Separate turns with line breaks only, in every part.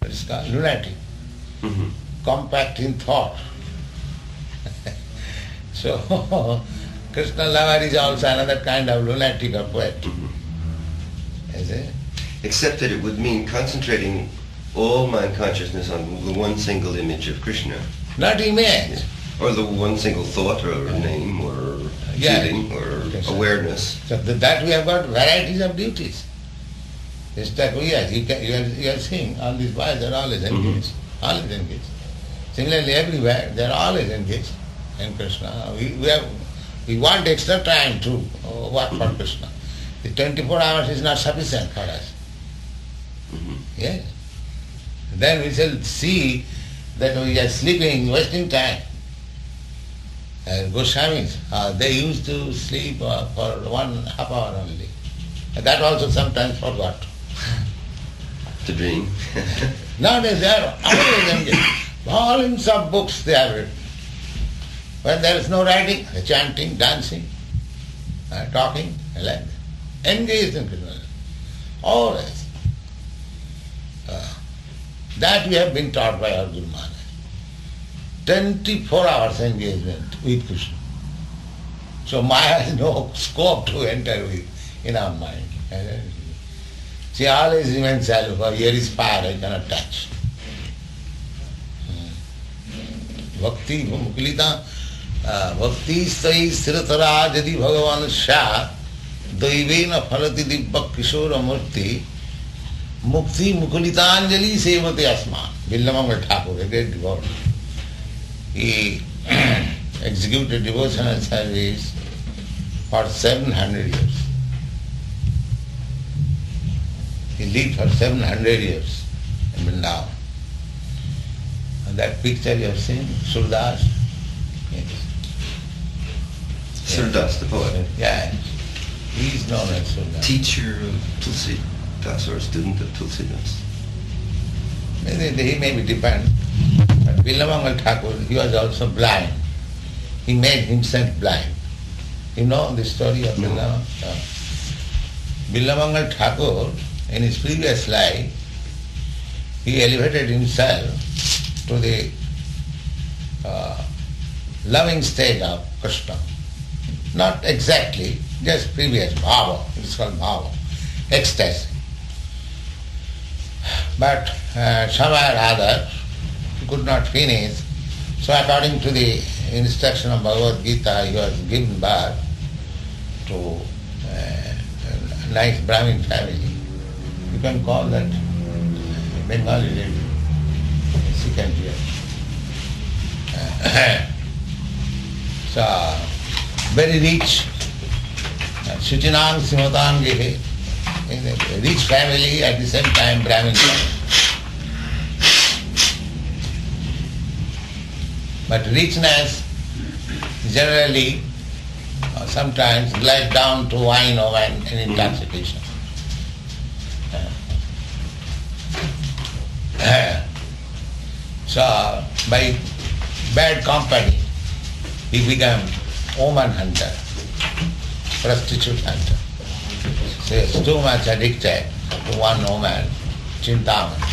it's called lunatic, compact in thought. So, Krishna lover is also another kind of lunatic or poet. Is it?
Except that it would mean concentrating all mind consciousness on the one single image of Krishna.
Not image.
Or the one single thought or name or feeling or awareness.
So that we have got varieties of duties. Just like you are seeing all these boys are always engaged. Always engaged. Similarly everywhere they are always engaged in Krishna. We want extra time to work for Krishna. The 24 hours is not sufficient for us. Yes. Then we shall see that we are sleeping, wasting time. Goswamis, they used to sleep for 1.5 hour only. That also sometimes forgot.
To dream.
Nowadays they are always engaged. Volumes of books they have written. When there is no writing, chanting, dancing, talking, like that. Engaged in Krishna. Always. That we have been taught by our Guru Maharaj. 24 hours engagement with Krishna. So Maya has no scope to enter in our mind. She always remains shallow, for here is fire I cannot touch. Bhakti mukulita bhakti stai siratara jadi bhagavan sya daivena phalati dibba kishora murti mukti mukulitanjali sevate asman. Villamangal Thakur, a great devotee. He executed devotional service for 700 years. He lived for 700 years in Vrindavan. And that picture you have seen, Surdas. Yes.
Surdas, the poet.
Yeah. He is known as Surdas.
Teacher of Tulsi Das or a student of Tulsi Das.
He may be dependent. But Villamangal Thakur, he was also blind. He made himself blind. You know the story of Villamangal? Villamangal Thakur, in his previous life, he elevated himself to the loving state of Krishna. Not exactly, just previous, bhava, it's called bhava, ecstasy. But somewhere or other, he could not finish. So according to the instruction of Bhagavad Gita, he was given birth to a nice Brahmin family. You can call that Bengali lady. She can hear. So, very rich. Suchinang Simhatangehe. In a rich family, at the same time Brahmin family. But richness generally sometimes glides down to wine or an intoxication. So by bad company he became woman hunter, prostitute hunter. So he was too much addicted to one woman, Chintamani.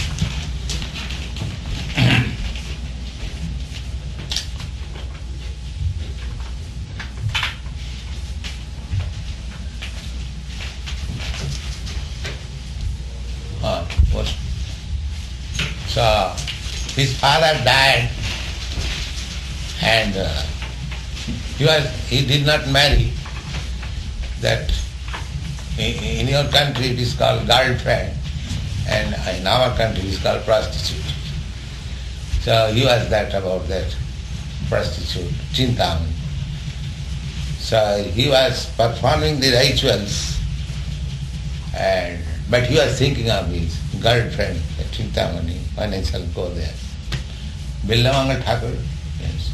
So his father died and he did not marry. That in your country it is called girlfriend and in our country it is called prostitute. So he was that about that prostitute, Chintamani. So he was performing the rituals but he was thinking of his girlfriend, Chintamani, when I shall go there. Villamangal Thakur, yes.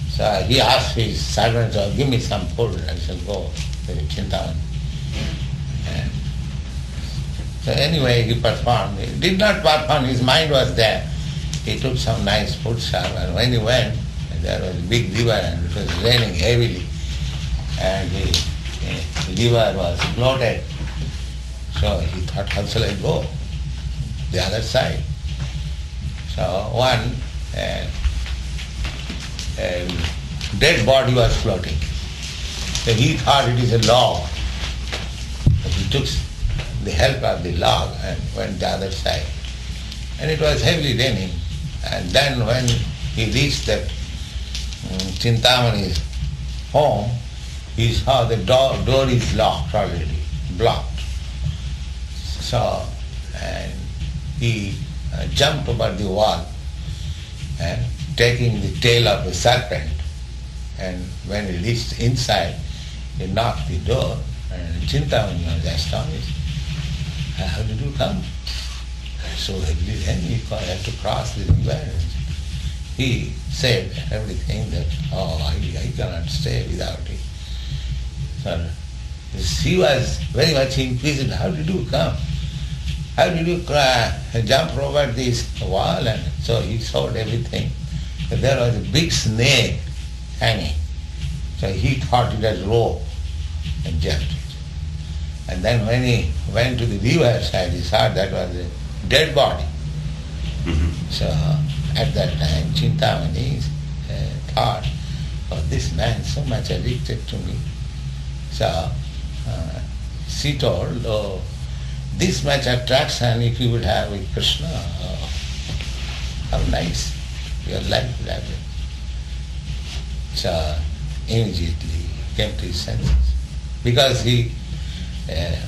So he asked his servants, give me some food, I shall go to Chintamani. So anyway, he performed. He did not perform, his mind was there. He took some nice food serve, and when he went, there was a big river and it was raining heavily. And the river was flooded. So he thought, how shall I go? the other side. So one dead body was floating. So he thought it is a log. So he took the help of the log and went the other side. And it was heavily raining. And then when he reached that Chintamani's home, he saw the door is locked already, blocked. So, and he jumped over the wall and taking the tail of the serpent, and when he reached inside, he knocked the door, and Chintamani was astonished. How did you come? So heavily then he had to cross the river. He said everything that, I cannot stay without it. So he was very much inquisitive. How did you come? How did you jump over this wall? And so he showed everything. But there was a big snake hanging. So he thought it was rope and jumped it. And then when he went to the river side, he saw that was a dead body.
Mm-hmm.
So at that time, Chintamani thought, this man is so much addicted to me. So she told, this much attraction if you would have with Krishna, how nice your life would have been. So immediately he came to his senses. Because he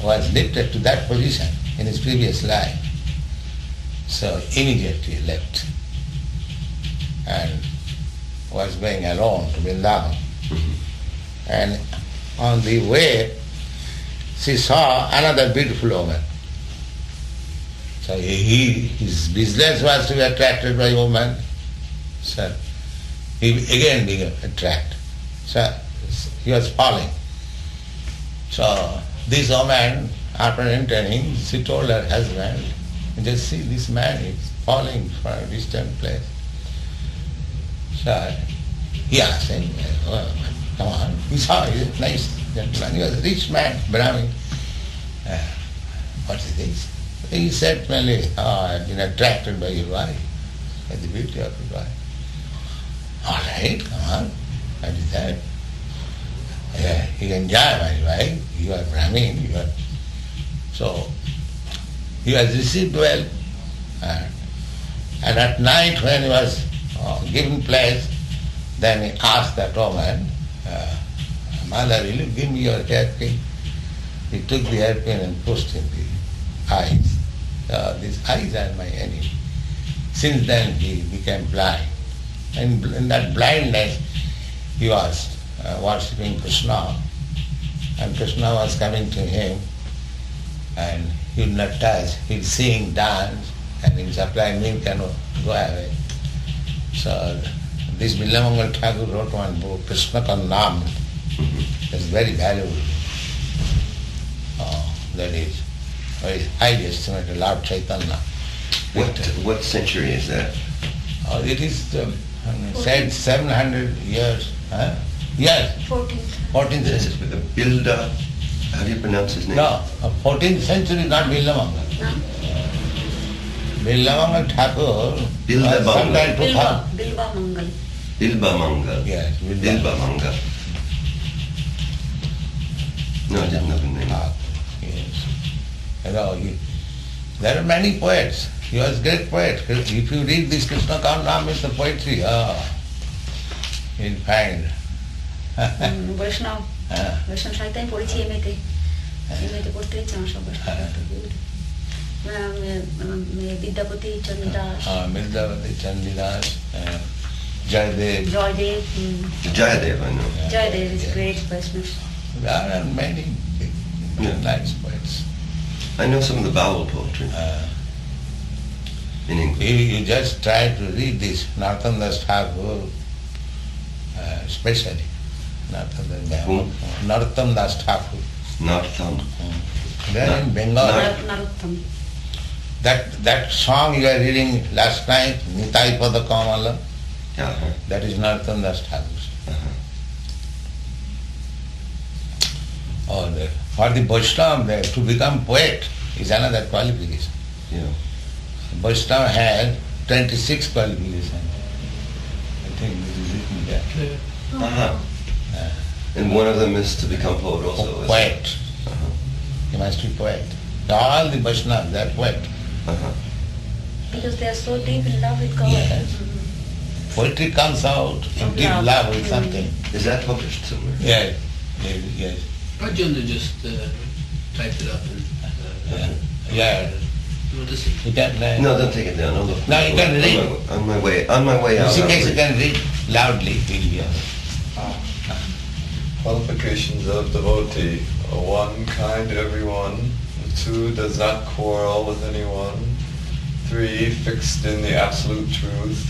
was lifted to that position in his previous life. So immediately left and was going alone to Vrindavan.
Mm-hmm.
And on the way, she saw another beautiful woman. So his business was to be attracted by woman. So he again became attracted. So he was falling. So this woman, after entering, she told her husband, just see this man is falling from a distant place. So he asked him, come on. He saw a nice gentleman. He was a rich man, Brahmin. What is this? He said mainly, I have been attracted by your wife, by the beauty of your wife. All right, come on. What is that? You enjoy my wife, you are Brahmin, you are... So, he was received well. And at night when he was given place, then he asked that woman, Mother, will you give me your hairpin? He took the hairpin and pushed in the eyes. These eyes are my enemy. Since then he became blind. And in that blindness he was worshipping Krishna. And Krishna was coming to him and he would not touch. He would sing, dance, and he would supply milk and go away. So this Bilamangal Thakur wrote one book, Krishna Ka Naam. That's very valuable. That is very highly estimated, Lord Chaitanya.
What century is that?
It is said 700 years. Yes. 14th century.
Bilda, how do you pronounce his name?
No, 14th century, not Bilamangal.
No?
Bilamangal Thakur.
Bilba
sometime
Bilba
2000.
Mangal.
Bilba Mangal.
Yes,
Bilba Mangal. No, I didn't know the name.
Yes. There are many poets. He was a great poet. If you read this Krishna Ka Naam is the poetry, you'll find.
বৈষ্ণব সাহিত্য আমি পড়েছি এমএতে পড়তে হচ্ছে আমার সব Vidyapati চন্দ্রদাস
Vidyapati, Chandidas, Jayadev.
Joydeb
Jayadev, I know.
Joydeb is great Vaishnava.
There are many big, nice poets.
I know some of the vowel poetry in English.
You just try to read this Narottam Das Thakur, especially Narottam Das Thakur.
Nartham.
There in Bengal,
নারোত্তম
that song you are reading last night, Nitai Pada Kamala,
Uh-huh.
that is Narottam Das Thakur. For the Vaishnava, to become poet is another qualification.
Yeah.
Vaishnava has 26 qualifications. I think this is written there.
Uh-huh. And one of them is to become poet also. is
Poet.
it? Uh-huh.
You must be poet. All the Vaishnavas, they are poet.
Uh-huh.
Because they are so deep in love with God.
Yes. Poetry comes out in deep love with something.
Is that published somewhere?
Yes, yes, yes.
Rajendra just typed it up and
Yeah.
you want to see?
You can,
No, don't take it down. I'll look.
No, you can read.
On my way out.
In
I'll
case you
read.
can read loudly, he'll hear.
Qualifications of devotee. 1, kind to everyone. 2, does not quarrel with anyone. 3, fixed in the absolute truth.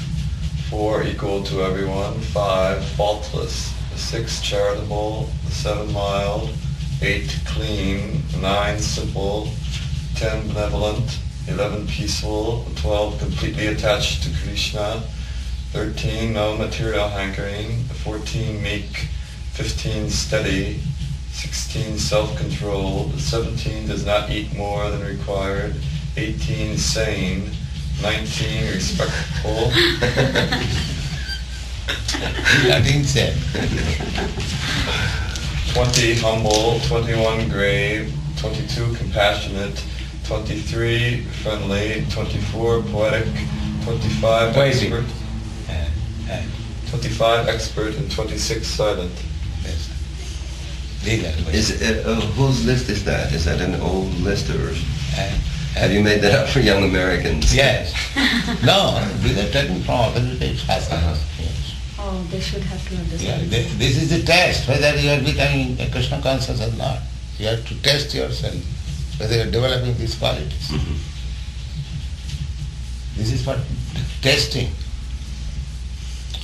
4, equal to everyone. 5, faultless. 6, charitable. 7, mild. 8, clean. 9, simple. 10, benevolent. 11, peaceful. 12, completely attached to Krishna. 13, no material hankering. 14, meek. 15, steady. 16, self-controlled. 17, does not eat more than required. 18, sane. 19, respectful.
Nothing said.
20, humble. 21, grave. 22, compassionate. 23, friendly. 24, poetic. 25,
Poetic.
expert. 25, expert. And 26, silent.
Yes. Legal.
Whose list is that? Is that an old list or have you
Uh,
made that up for young Americans?
Yes. No, these are taken from authoritative shastras.
Uh-huh.
Yes.
Oh, they should have to
Yeah,
understand.
this is the test, whether you are becoming a Krishna conscious or not. You have to test yourself, whether you are developing these qualities.
Mhm.
This is for testing.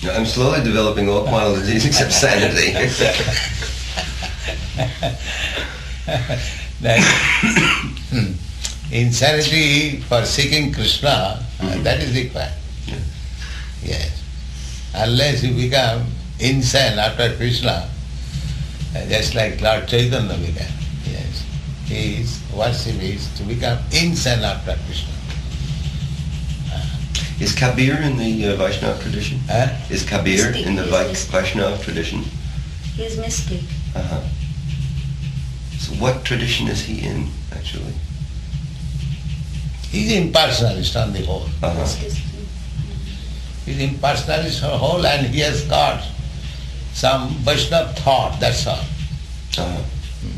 Now, I'm slowly developing all qualities except sanity.
That insanity for seeking Krishna, that is required.
Yeah.
Yes. Unless you become insane after Krishna, just like Lord Chaitanya became. Yes. His worship is to become insane after Krishna.
Is Kabir in the Vaishnava tradition?
Huh?
Is Kabir
Mystic,
in the
yes, mystic.
Vaishnava tradition?
He is mystic.
Uh-huh. So what tradition is he in, actually?
He's impersonalist on the whole.
Uh-huh.
He's impersonalist on the whole, and he has got some Vaishnava thought, that's all.
Uh-huh.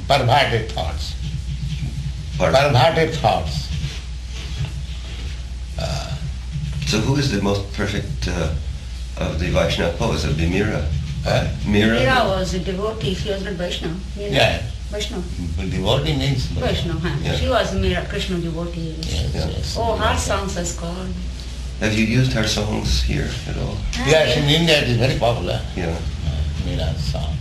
Perverted thoughts.
Pardon?
Perverted thoughts.
So who is the most perfect of the Vaishnava poets? It would be Mira.
Huh?
Mira?
Mira was a devotee, she was not Vaishnava. You know?
Yeah.
Vaishnava.
Devotee means
Vaishnava, huh?
Yeah.
She was a Mira, Krishna devotee.
Yes,
Yeah.
yes.
Oh, her songs are called.
Have you used her songs here at all?
Yes, in India it is very popular.
Yeah.
Mira's song.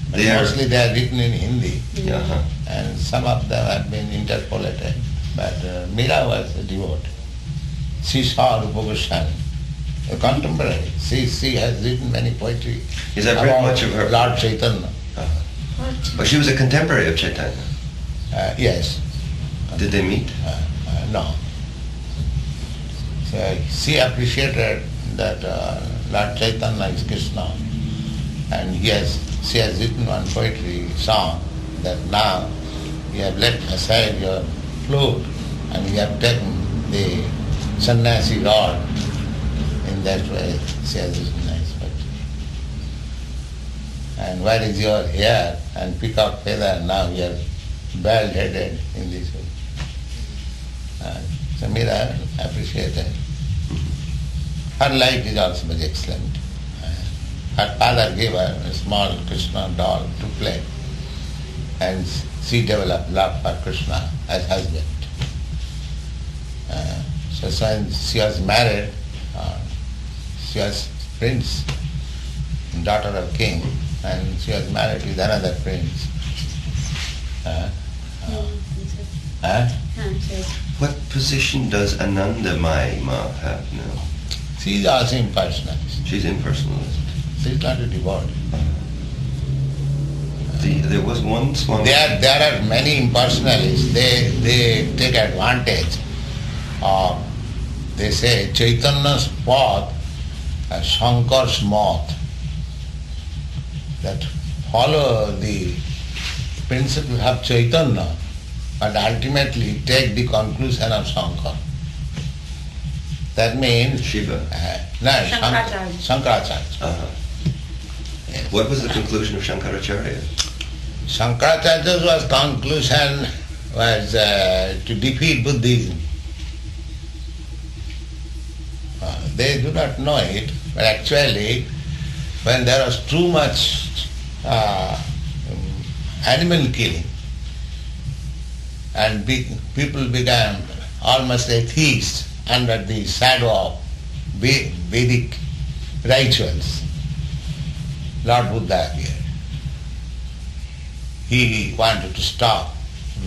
But
They are-
mostly they are written in Hindi,
Yeah. Uh-huh.
and some of them have been interpolated. But Mira was a devotee. She saw Rupa Goswami, a contemporary. She has written many poetry.
Yes, I've read
about
much of her.
Lord Chaitanya.
What?
But she was a contemporary of Chaitanya.
Yes.
Did they meet?
No. So she appreciated that Lord Chaitanya is Krishna, and she has written one poetry song that now you have left aside your flute and you have taken the sannyasi rod. In that way, she has written nice poetry. And where is your hair and peacock feather? Now you are bald-headed in this way. So Mira appreciated. Her life is also very excellent. Her father gave her a small Krishna doll to play, and she developed love for Krishna as husband. So when she was married, she was prince, daughter of king, and she was married with another prince.
What position does Ananda Maima have now?
She is also impersonalist.
She's impersonalist.
She is not a devotee.
There was one Swami.
There are many impersonalists. They take advantage of They say Chaitanya's path as Shankar's moth. That follow the principle of Chaitanya and ultimately take the conclusion of Shankar. That means
Shiva.
No,
Shankaracharya.
Shankaracharya.
Uh-huh.
Yes.
What was the conclusion of Shankaracharya?
Shankaracharya's conclusion was to defeat Buddhism. They do not know it, but actually when there was too much animal killing and people became almost atheists under the shadow of Vedic rituals, Lord Buddha appeared. He wanted to stop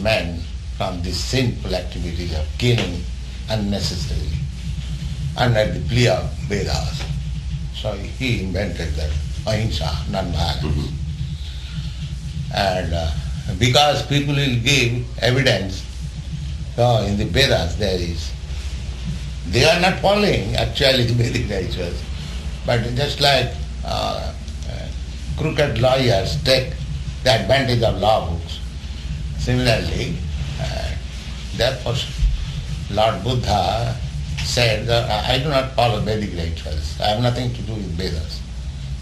men from this sinful activities of killing unnecessarily under the plea of Vedas. So he invented that ahimsa, non-violence. And because people will give evidence, so in the Vedas there is, they are not following actually the Vedic rituals, but just like crooked lawyers take the advantage of law books. Similarly, therefore Lord Buddha said that I do not follow Vedic rituals. I have nothing to do with Vedas.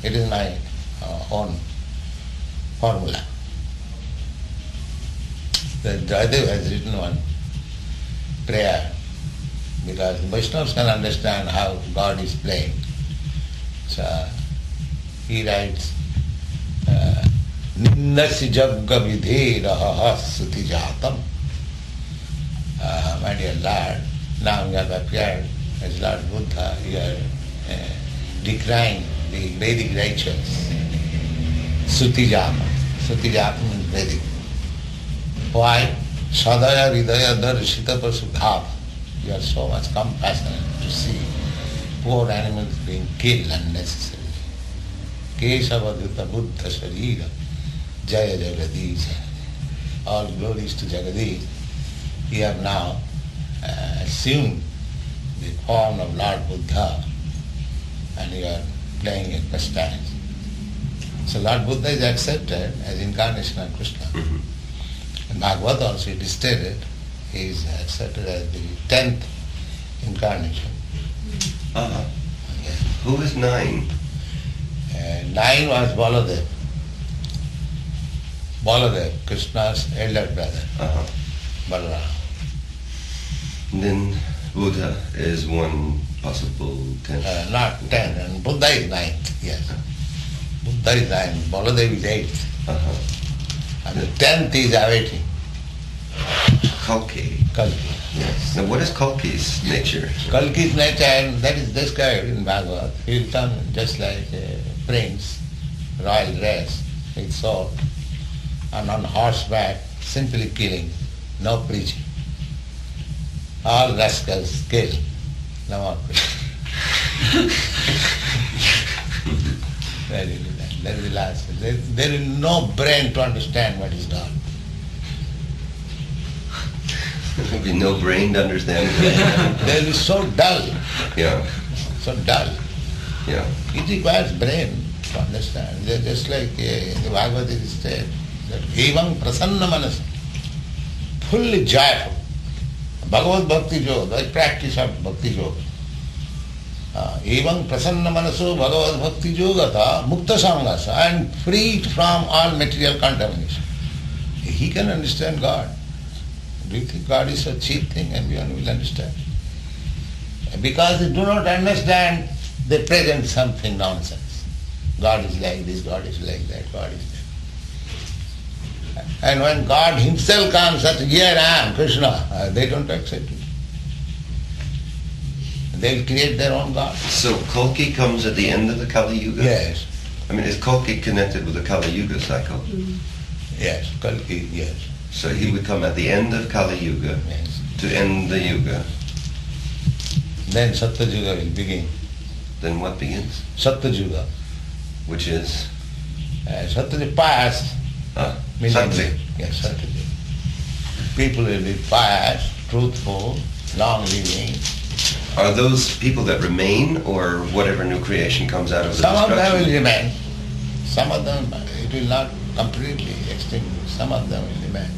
It is my own formula. The Jayadeva has written one prayer because Vaishnavas can understand how God is playing. So he writes, Nindasya jagga vidheraha suti jatam. My dear Lord, now you have appeared as Lord Buddha, you are decrying the Vedic rituals. Suti jata. Suti jata means Vedic. Why? Sadaya hridaya darshita pasudhava. You are so much compassionate to see poor animals being killed unnecessarily. Kesavadhuta Buddha Sharira Jaya Jagadish. All glories to Jagadish. You have now assumed the form of Lord Buddha and you are playing a pastime. So Lord Buddha is accepted as incarnation of Krishna. In Bhagavad also it is stated he is accepted as the 10th incarnation.
Uh-huh.
Yeah.
Who is 9?
9 was Baladev. Baladev, Krishna's elder brother,
Uh-huh.
Balaram.
Then Buddha is one possible 10th.
Not 10, and Buddha is 9th, yes. Buddha is 9th, Baladev is 8th,
Uh-huh.
and the 10th is awaiting,
Kalki.
Kalki.
Yes. Now what is Kalki's nature?
Kalki's nature, and that is described in Bhagavad. He will come just like a prince, royal dress, with sword, and on horseback, simply killing, no preaching. All rascals kill, no more preaching. That is the last. There is no brain to understand what is done.
There will be no brain to understand.
They will be so dull,
Yeah.
so dull.
Yeah.
It requires brain to understand. They're just like in the Bhagavad Gita said that evam prasanna manas, fully joyful. Bhagavad Bhakti Yoga, the practice of Bhakti Yoga. Evam prasanna manaso Bhagavad Bhakti Yoga tha mukta samgasa, and freed from all material contamination. He can understand God. Do you think God is a cheap thing and everyone will understand? Because they do not understand, they present something nonsense. God is like this, God is like that, God is that. And when God himself comes, that here I am, Krishna, they don't accept it. They will create their own God.
So Kalki comes at the end of the Kali Yuga?
Yes,
I mean, is Kalki connected with the Kali Yuga cycle?
yes, Kalki, yes.
So he would come at the end of Kali Yuga
Yes.
to end the Yuga.
Then Satyajuga will begin.
Then what begins?
Satyajuga.
Which is
Satyajuga past.
Sattvic.
Yes, Satyajuga. People will be pious, truthful, long living,
Are those people that remain, or whatever new creation comes out of the
Some of them
destruction?
will remain. Some of them, it will not completely extinguish. Some of them will remain.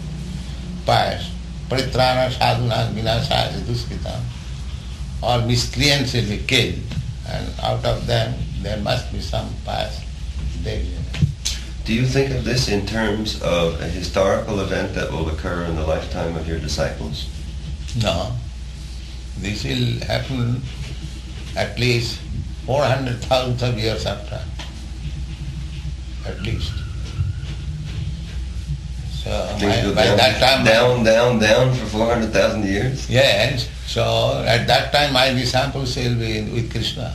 Pious. Paritrana sadhuna vinasaya duskritam. All miscreants will be killed, and out of them there must be some pious. They will remain.
Do you think of this in terms of a historical event that will occur in the lifetime of your disciples?
No. This will happen at least 400,000 of years after. At least. So
Things go
by
down,
that time,
down for 400,000 years?
yes. So at that time my disciples will be with Krishna.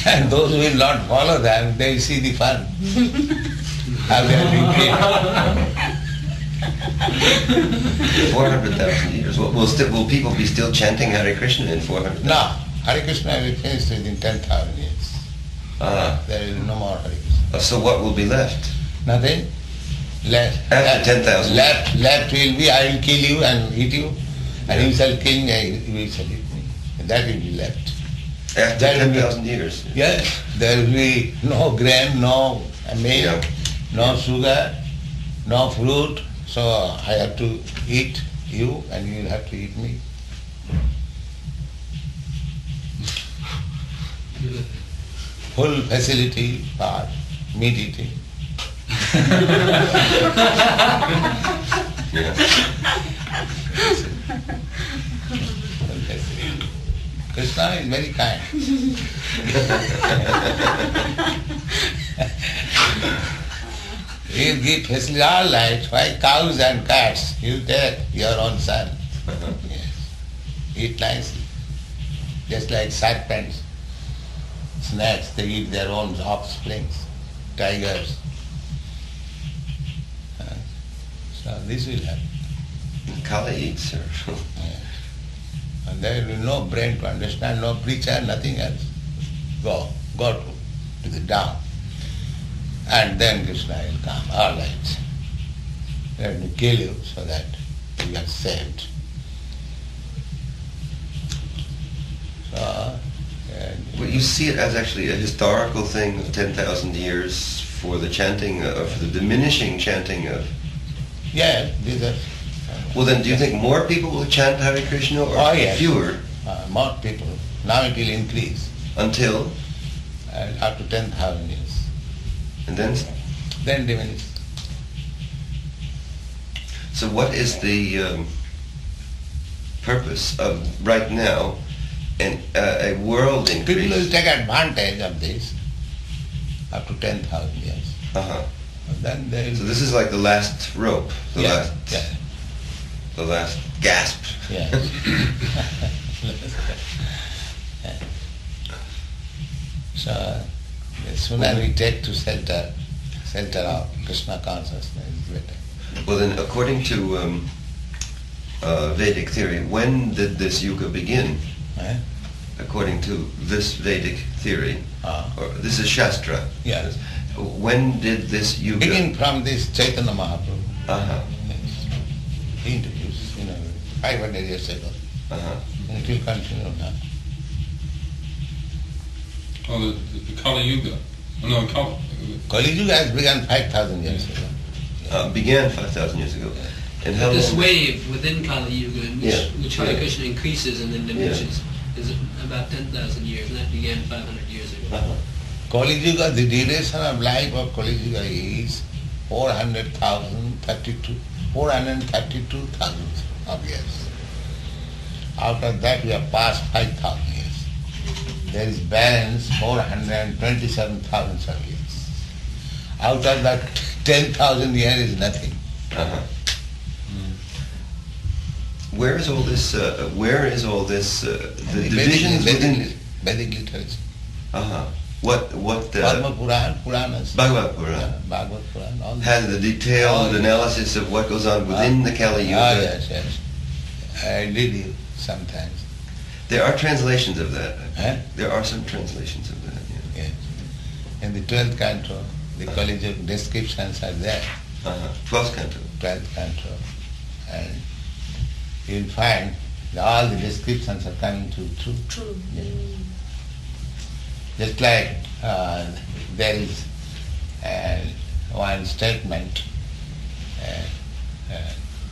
And those who will not follow them, they will see the fun. How they are being killed.
400,000 years. Will people be still chanting Hare Krishna in 400,000?
No, Hare Krishna will be finished within 10,000 years. There is no more Hare Krishna.
So what will be left?
Nothing.
After 10,000
left will be, I will kill you and eat you, and you shall kill me, you shall eat me. That will be left.
After
There will be-
10,000 years?
Yes, there will be no grain, no milk,
Yeah.
no sugar, no fruit. So I have to eat you and you will have to eat me. Full facility for meat eating.
Yeah.
Full facility. Krishna is very kind. He'll give facility all right, why cows and cats, you take your own son. Yes. Eat nicely. Just like serpents, snakes, they eat their own offsprings, tigers. So this will happen.
Kala eats her.
Yes. And there will be no brain to understand, no preacher, nothing else. Go to the down. And then Krishna will come. All right. Let me kill you so that you are saved. So,
Well, you see it as actually a historical thing of 10,000 years for the chanting, for the diminishing chanting of...
yes, these are
Well then, do you think more people will chant Hare Krishna, or
yes.
fewer,
more people. Now it will increase
until,
up to 10,000 years.
and then...
Then diminish.
So what is the purpose of, right now, a world increase?
People will take advantage of this up to 10,000 years.
Uh-huh.
Then they
So
will...
this is like the last rope, the
yeah, yeah.
last gasp.
Yes. So the sooner we take to shelter of Krishna consciousness is better.
Well then, according to Vedic theory, when did this yuga begin?
Eh?
According to this Vedic theory,
Ah.
or this is Shastra.
Yes.
When did this yuga...
Begin from this Chaitanya Mahaprabhu.
Uh-huh.
Yes. He introduced, 500 years ago.
Uh-huh.
And it will continue now.
Oh, the Kali Yuga. Oh, no,
Kali Yuga has begun 5,000 years ago.
Began 5,000 years ago. And how
This
long...
wave within Kali Yuga, in which,
Yeah,
which Hare
yeah.
Krishna increases and then diminishes, is about 10,000 years, and that began 500 years ago.
Uh-huh.
Kali Yuga, the duration of life of Kali Yuga is 432,000 of years. After that we have passed 5,000 years. There is balance 427,000 of years. Out of that 10,000 years is nothing.
Uh-huh. Where is all this, the divisions within...
Vedic literature.
Uh-huh. What
Padma Puran, Puranas.
Bhagavad Puran
Bhagavad Puran. All
has the detailed analysis of what goes on within the Kali Yuga.
Yes. I did it sometimes.
There are translations of that.
Huh?
There are some translations of that, yeah.
Yes. In the 12th canto, the Kali Yuga descriptions are there.
Uh-huh. 12th canto.
12th canto. And you'll find that all the descriptions are coming to true.
True.
Yeah. Just like there is one statement,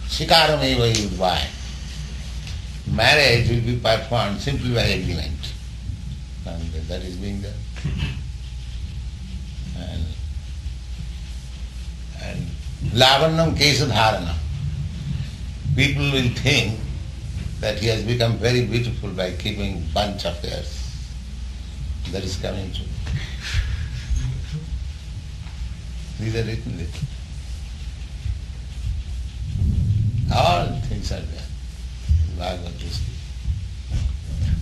Shikarameva yudvai. Marriage will be performed simply by agreement. And that is being done. And lavannam kesadharana. People will think that he has become very beautiful by keeping bunch of hairs. That is coming true. These are written there. All things are there. Bhagavad Gita.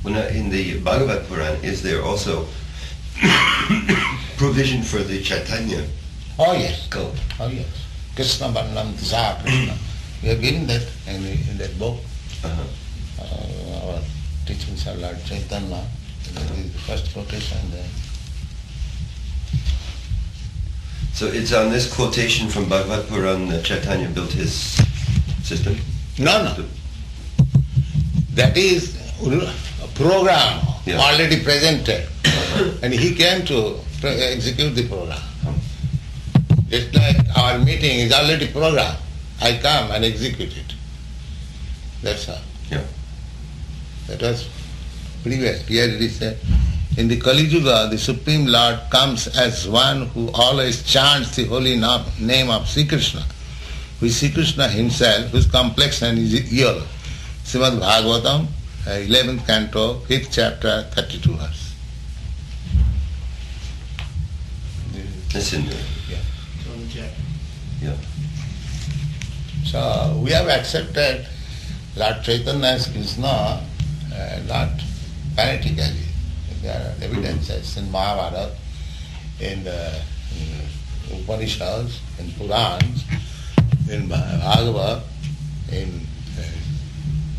Well, now, in the Bhagavad Puran, is there also provision for the Chaitanya
Oh yes.
cult?
Oh yes. Krishna Varnam Disa Krishna. We have given that in that book.
Uh-huh.
Our teachings are Lord Chaitanya. That is the first quotation there.
So it's on this quotation from Bhagavad Puran that Chaitanya built his system?
No. That is a program
Yeah.
already presented. And he came to execute the program. Just like our meeting is already programmed. I come and execute it. That's all.
Yeah.
That was previous. Here it is said, in the Kali Yuga, the Supreme Lord comes as one who always chants the holy name of Sri Krishna, who is Sri Krishna himself, whose complexion is yellow. Srimad Bhagavatam, 11th canto, 5th chapter, 32 verse.
It's in there.
It's on the check.
Yeah.
So we have accepted Lord Chaitanya as Krishna, not fanatically. There are evidences in Mahabharata, in the Upanishads, in Purans, in Bhagavad, in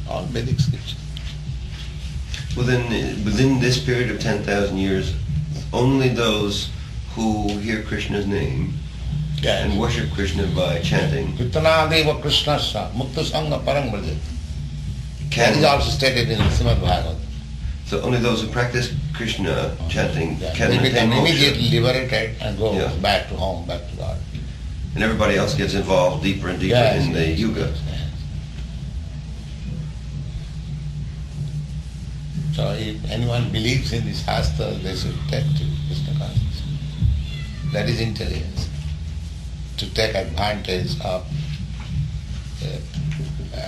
all Vedic scriptures.
Well then, within this period of 10,000 years, only those who hear Krishna's name and worship Krishna by chanting
Kirtanadeva Krishnasya Mukta Sangha Parang Bhajet. That is
can...
also stated in the Srimad Bhagavatam.
So only those who practice Krishna chanting can
They
attain
become
moksha.
immediately liberated and go
Yeah.
back to home, back to God.
And everybody else gets involved deeper and deeper in the yuga.
yes. So if anyone believes in this Shastra, they should take to Krishna consciousness. That is intelligence. To take advantage of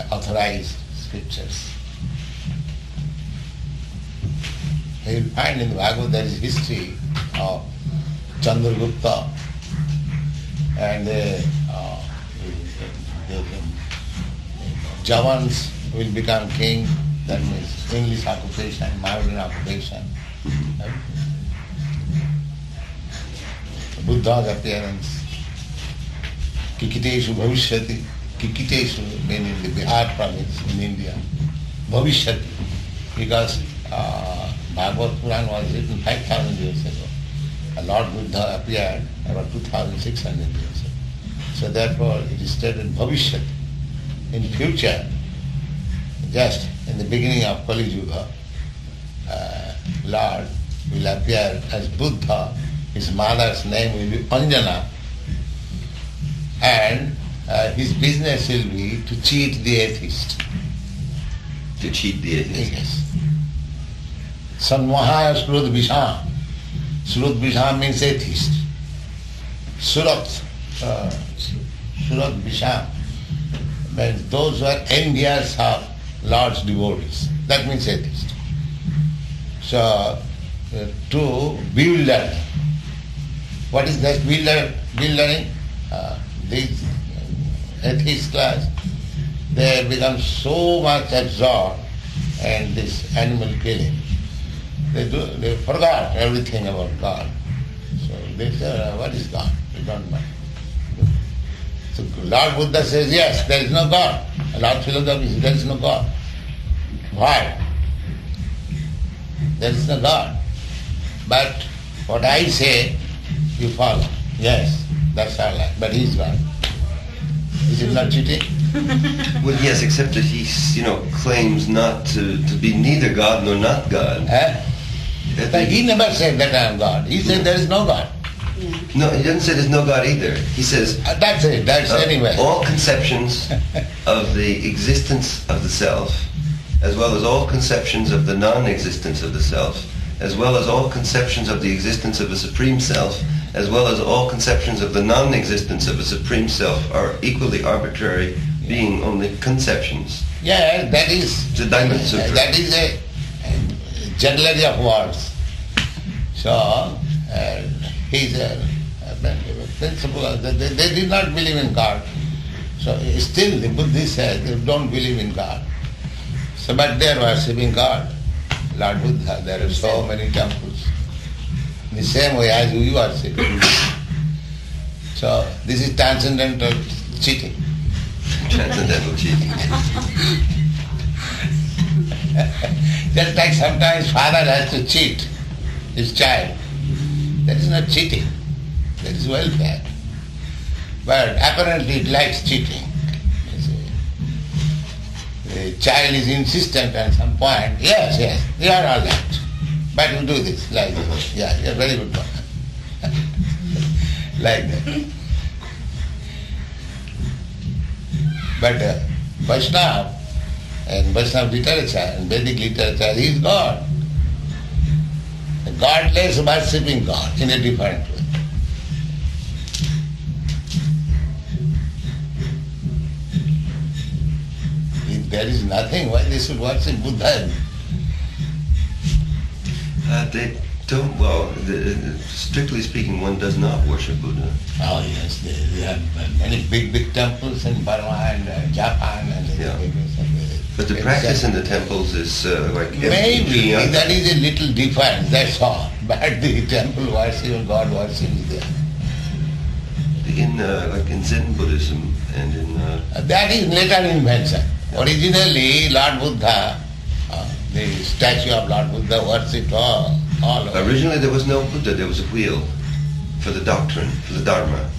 authorized scriptures. You will find in the Bhagavad there is history of Chandragupta and the Javans will become king. That means English occupation, Mauryan occupation. Buddha's appearance. Kikiteshu Bhavishyati. Kikiteshu meaning the Bihar province in India. Bhavishyati. Because Bhagavad Puran was written 5,000 years ago. Lord Buddha appeared about 2,600 years ago. So therefore it is stated Bhavishyati. In future, just in the beginning of Kali Yuga, Lord will appear as Buddha. His mother's name will be Anjana, and his business will be to cheat the atheist.
To cheat the atheist.
Yes. Sanmahaya Surut Visham. Surut Visham means atheist. Surat Visham means those who are envious of Lord's devotees. That means atheist. So, to bewilder. What is that bewildering? These atheist class, they have become so much absorbed in this animal killing. They forgot everything about God. So they say, what is God? They don't know. So Lord Buddha says, yes, there is no God. Lord philosophy says, there is no God. Why? There is no God. But what I say, you follow. Yes, that's all right. But he is God. Is it not cheating?
Well, yes, except that he, claims not to be neither God nor not God.
But he never said that I am God. He said there is no God.
No, he doesn't say there's no God either. He says
That's it. That's anyway.
all conceptions of the existence of the self, as well as all conceptions of the non-existence of the self, as well as all conceptions of the existence of a supreme self, as well as all conceptions of the non-existence of a supreme self, are equally arbitrary, being only conceptions.
Yeah, that is
The Diamond Sutra.
that is a generality of words. So he's a principle. They did not believe in God. So still the Buddhists say they don't believe in God. So but they are worshipping God. Lord Buddha, there are so many temples. In the same way as we worship. So this is transcendental cheating.
Transcendental cheating.
Just like sometimes father has to cheat his child. That is not cheating. That is welfare. But apparently it likes cheating. You see. The child is insistent at some point, yes, you are all right. But you do this, like this. Yeah, you're very good one. Like that. But Vaishnava, and Vaishnava literature, and Vedic literature, he is God. The godless worshipping God in a different way. If there is nothing, why they should worship Buddha?
They don't, strictly speaking, one does not worship Buddha.
Oh yes, they have many big temples in Burma and Japan and
But the practice in the temples is like...
maybe that is a little different, that's all. But the temple worship and God worship is there.
In Zen Buddhism and in...
that is later invention. Originally, Lord Buddha, the statue of Lord Buddha worshipped all over.
Originally there was no Buddha, there was a wheel for the doctrine, for the Dharma.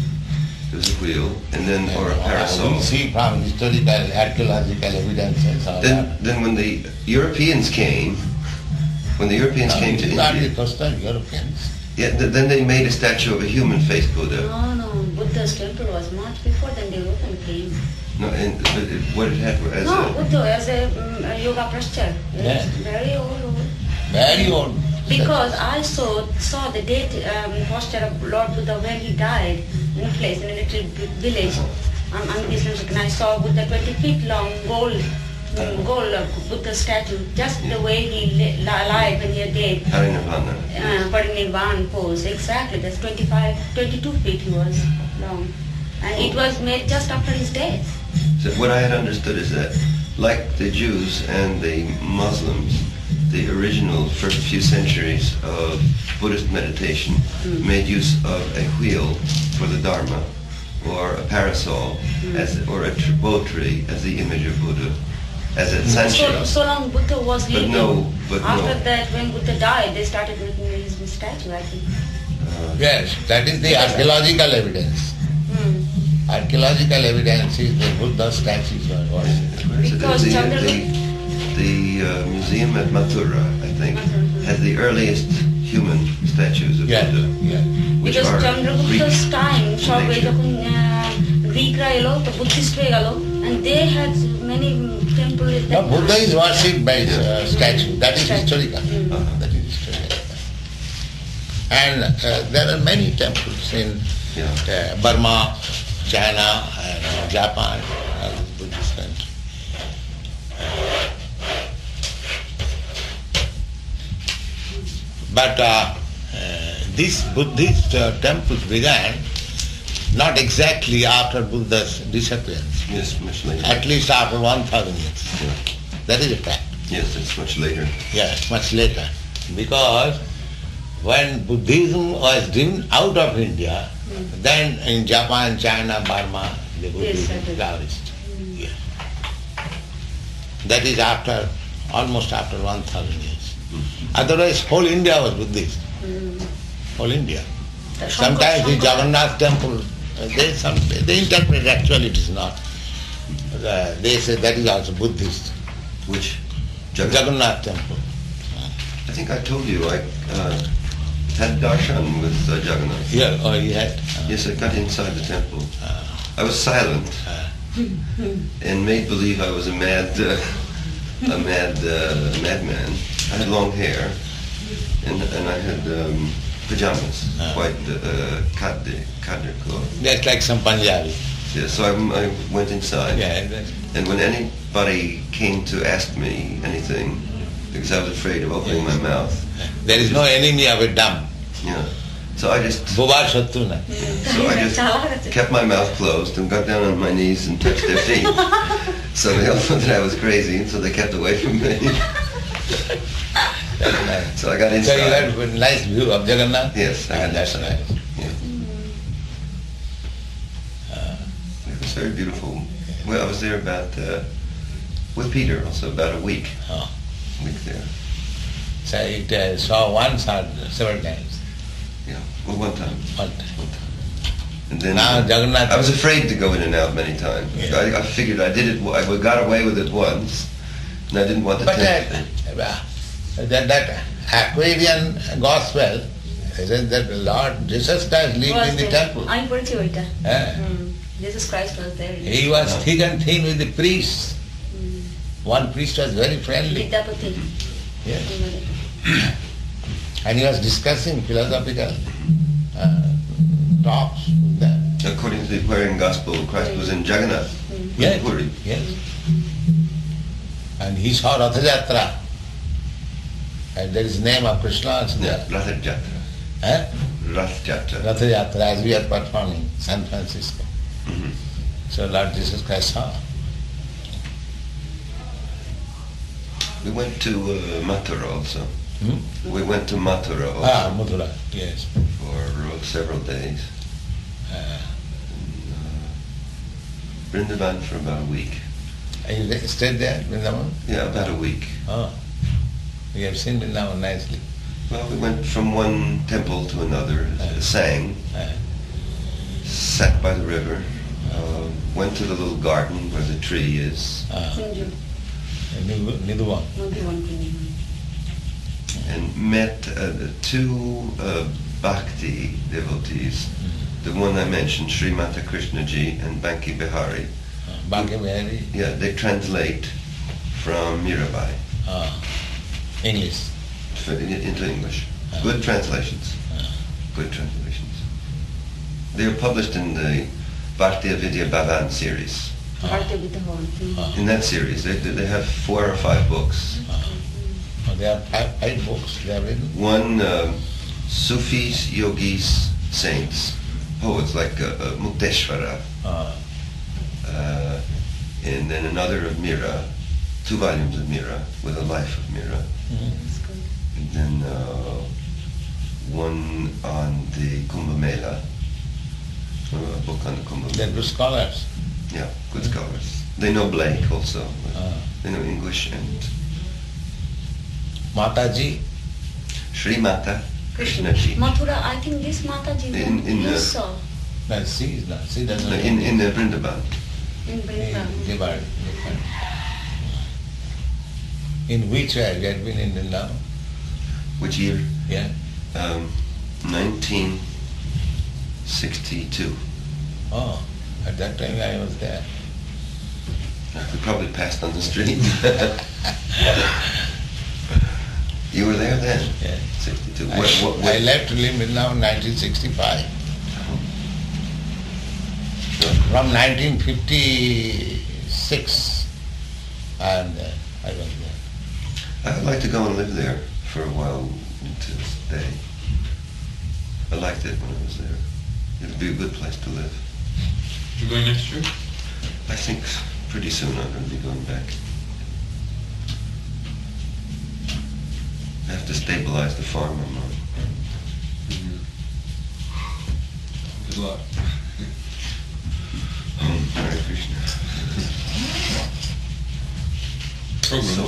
There was a wheel, and then, or a parasol.
We see from historical, archaeological evidences.
Then when the Europeans came, to India...
Not the Coastal Europeans.
Yeah, then they made a statue of a human-faced Buddha.
No, Buddha's temple was much before then the European came.
No, and what it had as
Buddha as a yoga posture.
Yeah.
Very old.
Very old.
Because I saw the date posture of Lord Buddha when he died in a place, in a little village. And I saw Buddha 20 feet long gold Buddha statue, just the way he lied when he had died. Parinirvana pose, exactly. That's 22 feet he was long. And it was made just after his death.
So what I had understood is that, like the Jews and the Muslims, the original first few centuries of Buddhist meditation made use of a wheel for the Dharma, or a parasol, or a bow tree as the image of Buddha, as a sanchara.
So long Buddha was living. After that, when Buddha died, they started making his statue, I think.
Yes, that is the archaeological evidence. Archaeological evidence is the Buddha statues were worshipped.
Because
the museum at Mathura, I think, has the earliest human statues of Buddha.
Yeah.
Because Chandragupta's time, Greek Buddhist and they had many temples.
Buddha is worshipped by statue. That is historical. That is historical. And there are many temples in Burma, China, and Japan, Buddhist countries. But these Buddhist temples began not exactly after Buddha's disappearance.
Yes, much later.
At least after 1,000 years.
Yeah.
That is a fact.
Yes, it's much later.
Yes, much later. Because when Buddhism was driven out of India, then in Japan, China, Burma, the Buddhism flourished. Yes. That is almost after 1,000 years. Otherwise, whole India was Buddhist. Whole India. Sometimes the Jagannath temple, they interpret, actually it is not. they say that is also Buddhist.
Which?
Jagannath temple.
I think I told you I had darshan with Jagannath.
Yeah, oh, you had?
Yes, I got inside the temple. I was silent and made believe I was a madman. I had long hair and I had pajamas, white cadre clothes.
That's like some Punjabi.
Yeah, so I went inside.
Yeah,
And when anybody came to ask me anything, because I was afraid of opening my mouth,
there is no enemy of a dumb.
yeah. So I just
Boba Shatruna.
kept my mouth closed and got down on my knees and touched their feet. So they all thought that I was crazy, and so they kept away from me.
That's nice.
So I got
So you
inside.
had a nice view of Jagannath?
Yes, I got
That's
inside.
nice.
Yeah. It was very beautiful. Well, I was there about with Peter also about a week.
Oh.
Week there.
So it saw once or several times.
Yeah. Well, one time.
One time.
And then
Now Jagannath.
I was afraid to go in and out many times.
Yeah.
I figured I did it. I got away with it once, and I didn't want to
But
take
that Aquarian gospel says that Lord Jesus Christ lived in the temple.
I'm pretty oita.
Eh?
Jesus Christ was there.
He was thick and thin with the priests. One priest was very friendly.
Vidyapati.
Yes. And he was discussing philosophical talks with them.
According to the Aquarian Gospel, Christ was in Jagannath,
Yes.
Puri.
Yes. And he saw Ratha Jatra. And there is name of Krishna also
Yeah,
there.
Rath Jatra.
Eh?
Rath Jatra.
Ratha Jatra, as we are performing in San Francisco.
Mhm.
So Lord Jesus Christ saw.
We went to Mathura also.
Hmm?
We went to Mathura also
Ah, Mathura, yes.
for several days. Vrindavan for about a week.
And you stayed there, Vrindavan?
Yeah, about a week.
Oh. We have seen Vrindavan nicely.
Well, we went from one temple to another, sang, sat by the river, went to the little garden where the tree is,
Sinju.
Nidhuvan.
and met two bhakti devotees. The one I mentioned, Sri Mata Krishnaji and Banki Bihari.
Banki Bihari.
Yeah, they translate from Mirabai
English.
into English. Good translations. Good translations. They are published in the Bhartiya Vidya Bhavan series. In that series, they have 4 or 5 books.
There are five books they have written.
One, Sufis, Yogis, Saints, poets like Mukteshwara, and then another of Mira, 2 volumes of Mira, with a life of Mira, and then one on the Kumbh Mela, a book on the Kumbh
They're
Mela.
good scholars.
Yeah, good scholars. They know Blake also. They know English and
Mataji.
Sri Mata Krishnaji.
Mathura, I think this Mataji
In
you saw
No, she doesn't
No,
know.
in Vrindavan.
in Vrindavan.
Vrindavan. In which year you had been in Vrindavan?
Which year?
Yeah.
1962.
Oh, at that time I was there.
We probably passed on the street. You were there then?
Yeah.
62.
I left to live in Vrindavan 1965. From 1956, and I was there.
I would like to go and live there for a while to stay. I liked it when I was there. It would be a good place to live.
You going next year?
I think pretty soon I'm going to be going back. I have to stabilize the farm I'm on.
Good luck.
Hare Krishna.
Programs.
So,